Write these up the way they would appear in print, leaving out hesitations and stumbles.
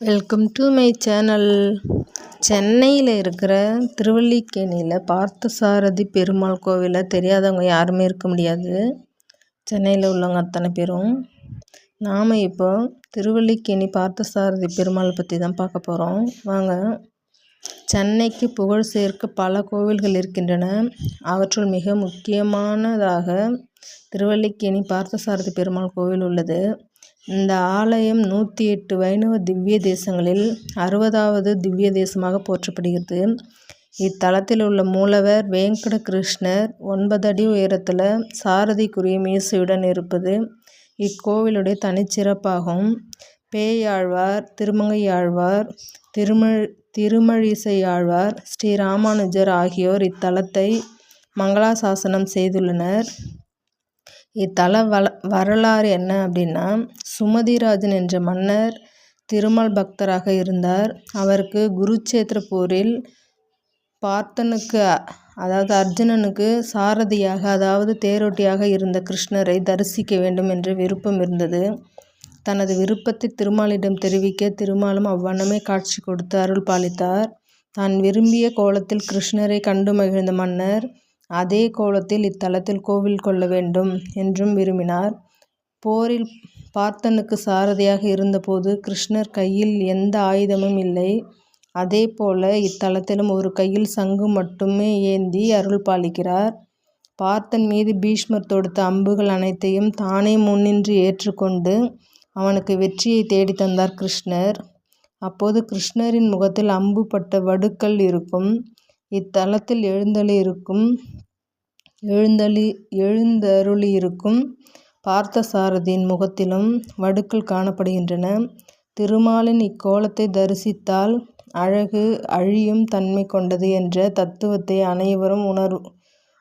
Welcome to my channel. சென்னையில் இருக்கிற திருவல்லிக்கேணியில் பார்த்தசாரதி பெருமாள் கோவிலை தெரியாதவங்க யாருமே இருக்க முடியாது. சென்னையில் உள்ளவங்க அத்தனை பேரும். நாம் இப்போ திருவல்லிக்கேணி பார்த்தசாரதி பெருமாளை பற்றி தான் பார்க்க போகிறோம். வாங்க. சென்னைக்கு புகழ் சேர்க்க பல கோவில்கள் இருக்கின்றன. அவற்றுள் மிக முக்கியமானதாக திருவல்லிக்கேணி பார்த்தசாரதி பெருமாள் கோவில் உள்ளது. இந்த ஆலயம் 108 வைணவ திவ்ய தேசங்களில் 60வது திவ்ய தேசமாக போற்றப்படுகிறது. இத்தலத்தில் உள்ள மூலவர் வேங்கட கிருஷ்ணர் 9 அடி உயரத்தில் சாரதிக்குரிய மீசையுடன் இருப்பது இக்கோவிலுடைய தனிச்சிறப்பாகும். பேயாழ்வார், திருமங்கையாழ்வார், திருமழிசையாழ்வார், ஸ்ரீ ராமானுஜர் ஆகியோர் இத்தலத்தை மங்களாசாசனம் செய்துள்ளனர். இத்தல வரலாறு என்ன அப்படின்னா, சுமதிராஜன் என்ற மன்னர் திருமால் பக்தராக இருந்தார். அவருக்கு குருச்சேத்திர போரில் பார்த்தனுக்கு அதாவது அர்ஜுனனுக்கு சாரதியாக அதாவது தேரோட்டியாக இருந்த கிருஷ்ணரை தரிசிக்க வேண்டும் என்ற விருப்பம் இருந்தது. தனது விருப்பத்தை திருமாலிடம் தெரிவிக்க திருமாலும் அவ்வண்ணமே காட்சி கொடுத்து அருள் பாலித்தார். தான் விரும்பிய கோலத்தில் கிருஷ்ணரை கண்டு மகிழ்ந்த மன்னர் அதே கோலத்தில் இத்தலத்தில் கோவில் கொள்ள வேண்டும் என்றும் விரும்பினார். போரில் பார்த்தனுக்கு சாரதியாக இருந்தபோது கிருஷ்ணர் கையில் எந்த ஆயுதமும் இல்லை. அதே போல இத்தலத்திலும் ஒரு கையில் சங்கு மட்டுமே ஏந்தி அருள் பாலிக்கிறார். பார்த்தன் மீது பீஷ்மர் தொடுத்த அம்புகள் அனைத்தையும் தானே முன்னின்று ஏற்றுக்கொண்டு அவனுக்கு வெற்றியை தேடி தந்தார் கிருஷ்ணர். அப்போது கிருஷ்ணரின் முகத்தில் அம்பு பட்ட வடுக்கள் இருக்கும். இத்தலத்தில் எழுந்தருளியிருக்கும் பார்த்தசாரதியின் முகத்திலும் வடுக்கள் காணப்படுகின்றன. திருமாலின் இக்கோலத்தை தரிசித்தால் அழகு அழியும் தன்மை கொண்டது என்ற தத்துவத்தை அனைவரும்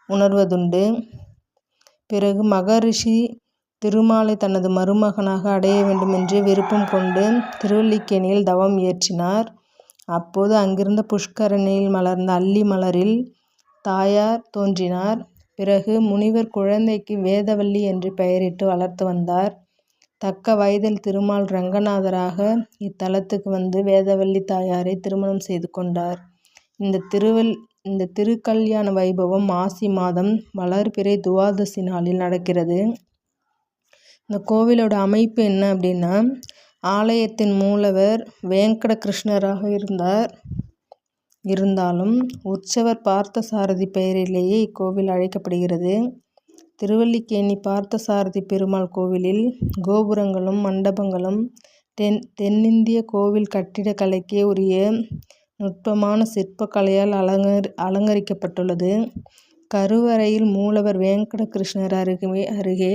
உணர்வதுண்டு. பிறகு மகரிஷி திருமாலை தனது மருமகனாக அடைய வேண்டும் என்று விருப்பம் கொண்டு திருவல்லிக்கேணியில் தவம் இயற்றினார். அப்போது அங்கிருந்த புஷ்கரணியில் மலர்ந்த அல்லி மலரில் தாயார் தோன்றினார். பிறகு முனிவர் குழந்தைக்கு வேதவல்லி என்று பெயரிட்டு வளர்த்து வந்தார். தக்க வயதில் திருமால் ரங்கநாதராக இத்தலத்துக்கு வந்து வேதவல்லி தாயாரை திருமணம் செய்து கொண்டார். இந்த திருக்கல்யாண வைபவம் மாசி மாதம் வளர்பிறை துவாதசி நாளில் நடக்கிறது. இந்த கோவிலோட அமைப்பு என்ன அப்படின்னா, ஆலயத்தின் மூலவர் வேங்கட கிருஷ்ணராக இருந்தாலும் உற்சவர் பார்த்தசாரதி பெயரிலேயே இக்கோவில் அழைக்கப்படுகிறது. திருவல்லிக்கேணி பார்த்தசாரதி பெருமாள் கோவிலில் கோபுரங்களும் மண்டபங்களும் தென்னிந்திய கோவில் கட்டிடக்கலைக்கே உரிய நுட்பமான சிற்பக்கலையால் அலங்கரிக்கப்பட்டுள்ளது. கருவறையில் மூலவர் வேங்கட கிருஷ்ணர் அருகே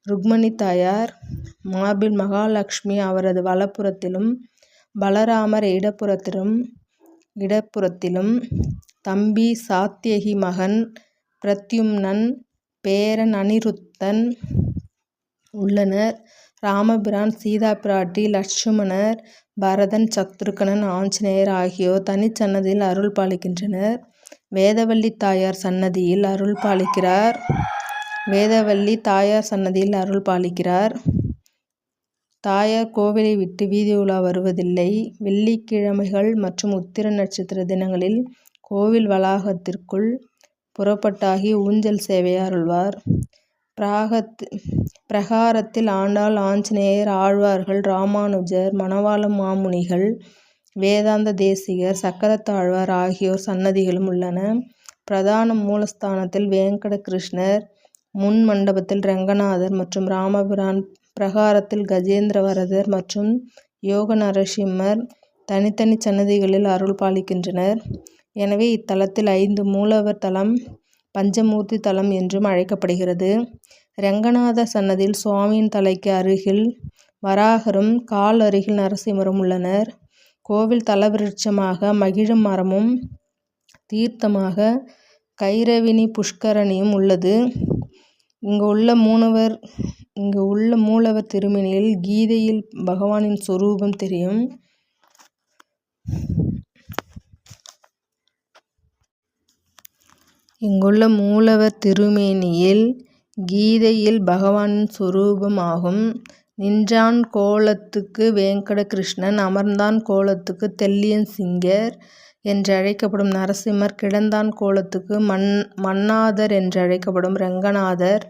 ருக்மணி தாயார், மார்பில் மகாலட்சுமி அவரது வலப்புறத்திலும் பலராமர் இடப்புறத்திலும் தம்பி சாத்தியகி, மகன் பிரத்யும்னன், பேரன் அனிருத்தன் உள்ளனர். ராமபிரான், சீதா பிராட்டி, லட்சுமணர், பரதன், சத்ருகனன், ஆஞ்சநேயர் ஆகியோர் தனிச்சன்னதியில் அருள் பாலிக்கின்றனர். வேதவல்லி தாயார் சன்னதியில் அருள் பாலிக்கிறார். தாயார் கோவிலை விட்டு வீதி உலா வருவதில்லை. வெள்ளிக்கிழமைகள் மற்றும் உத்திர நட்சத்திர தினங்களில் கோவில் வளாகத்திற்குள் புறப்பட்டாகி ஊஞ்சல் சேவையை அருள்வார். பிரகாரத்தில் ஆண்டாள், ஆஞ்சநேயர், ஆழ்வார்கள், ராமானுஜர், மணவாள மாமுனிகள், வேதாந்த தேசிகர், சக்கரத்தாழ்வார் ஆகியோர் சன்னதிகளும் உள்ளன. பிரதான மூலஸ்தானத்தில் வேங்கட கிருஷ்ணர், முன் மண்டபத்தில் ரங்கநாதர் மற்றும் ராமபிரான், பிரகாரத்தில் கஜேந்திரவரதர் மற்றும் யோக நரசிம்மர் தனித்தனி சன்னதிகளில் அருள் பாலிக்கின்றனர். எனவே இத்தலத்தில் 5 மூலவர் தலம், பஞ்சமூர்த்தி தலம் என்றும் அழைக்கப்படுகிறது. ரங்கநாதர் சன்னதியில் சுவாமியின் தலைக்கு அருகில் வராகரும் கால் அருகில் நரசிம்மரும் உள்ளனர். கோவில் தலவிருட்சமாக மகிழ மரமும் தீர்த்தமாக கைரவினி புஷ்கரணியும் உள்ளது. இங்கு உள்ள மூலவர் திருமேனியில் கீதையில் பகவானின் சொரூபம் தெரியும். இங்குள்ள மூலவர் திருமேனியில் கீதையில் பகவானின் சொரூபம் ஆகும். நின்றான் கோலத்துக்கு வேங்கட கிருஷ்ணன், அமர்ந்தான் கோலத்துக்கு தெள்ளியன் சிங்கர் என்றழைக்கப்படும் நரசிம்மர், கிடந்தான் கோலத்துக்கு மன்னாதர் என்றழைக்கப்படும் ரங்கநாதர்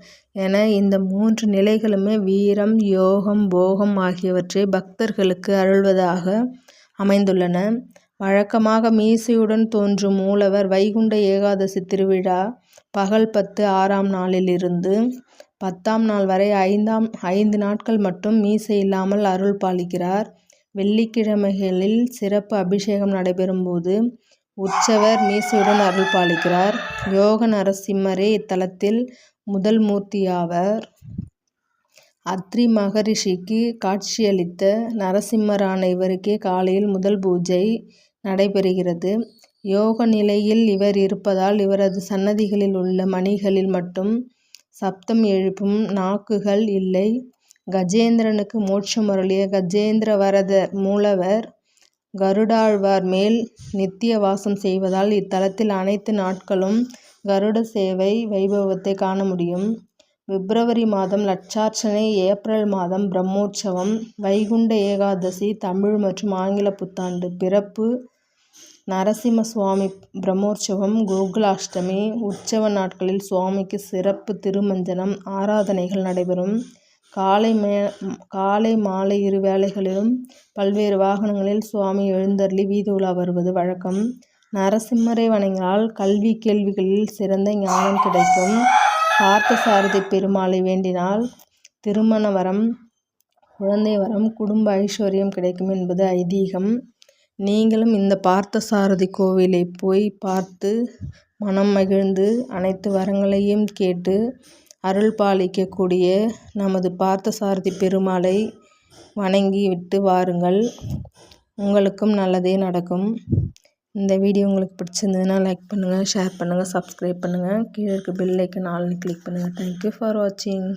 என இந்த 3 நிலைகளுமே வீரம், யோகம், போகம் ஆகியவற்றை பக்தர்களுக்கு அருள்வதாக அமைந்துள்ளன. வழக்கமாக மீசையுடன் தோன்றும் மூலவர் வைகுண்ட ஏகாதசி திருவிழா பகல் 10 6ஆம் நாளிலிருந்து 10ஆம் நாள் வரை 5 நாட்கள் மட்டும் மீசை இல்லாமல் அருள் பாலிக்கிறார். வெள்ளிக்கிழமைகளில் சிறப்பு அபிஷேகம் நடைபெறும் போது உற்சவர் மீசையுடன் அருள் பாலிக்கிறார். யோக நரசிம்மரே இத்தலத்தில் முதல் மூர்த்தியாவர். அத்ரி மகரிஷிக்கு காட்சியளித்த நரசிம்மரான இவருக்கே காலையில் முதல் பூஜை நடைபெறுகிறது. யோக நிலையில் இவர் இருப்பதால் இவரது சன்னதிகளில் உள்ள மணிகளில் மட்டும் சப்தம் எழுப்பும் நாக்குகள் இல்லை. கஜேந்திரனுக்கு மோட்சம் அருளிய கஜேந்திரவரதர் மூலவர் கருடாழ்வார் மேல் நித்திய வாசம் செய்வதால் இத்தலத்தில் அனைத்து நாட்களும் கருட சேவை வைபவத்தை காண முடியும். பிப்ரவரி மாதம் லட்சார்ச்சனை, ஏப்ரல் மாதம் பிரம்மோற்சவம், வைகுண்ட ஏகாதசி, தமிழ் மற்றும் ஆங்கில புத்தாண்டு பிறப்பு, நரசிம்ம சுவாமி பிரம்மோற்சவம், கோகுலாஷ்டமி உற்சவ நாட்களில் சுவாமிக்கு சிறப்பு திருமஞ்சனம் ஆராதனைகள் நடைபெறும். காலை மாலை இரு வேளைகளிலும் பல்வேறு வாகனங்களில் சுவாமி எழுந்தருளி வீதி உலா வருவது வழக்கம். நரசிம்மரை வணங்கினால் கல்வி கேள்விகளில் சிறந்த ஞானம் கிடைக்கும். பார்த்தசாரதி பெருமாளை வேண்டினால் திருமண வரம், குழந்தை வரம், குடும்ப ஐஸ்வர்யம் கிடைக்கும் என்பது ஐதீகம். நீங்களும் இந்த பார்த்தசாரதி கோவிலை போய் பார்த்து மனம் மகிழ்ந்து அனைத்து வரங்களையும் கேட்டு அருள் பாலிக்கக்கூடிய நமது பார்த்தசாரதி பெருமாளை வணங்கி விட்டு வாருங்கள். உங்களுக்கும் நல்லதே நடக்கும். இந்த வீடியோ உங்களுக்கு பிடிச்சிருந்ததுன்னா லைக் பண்ணுங்கள், ஷேர் பண்ணுங்கள், சப்ஸ்கிரைப் பண்ணுங்கள். கீழே இருக்க பெல் ஐக்கன் ஆல்னு கிளிக் பண்ணுங்கள். தேங்க்யூ ஃபார் வாட்சிங்.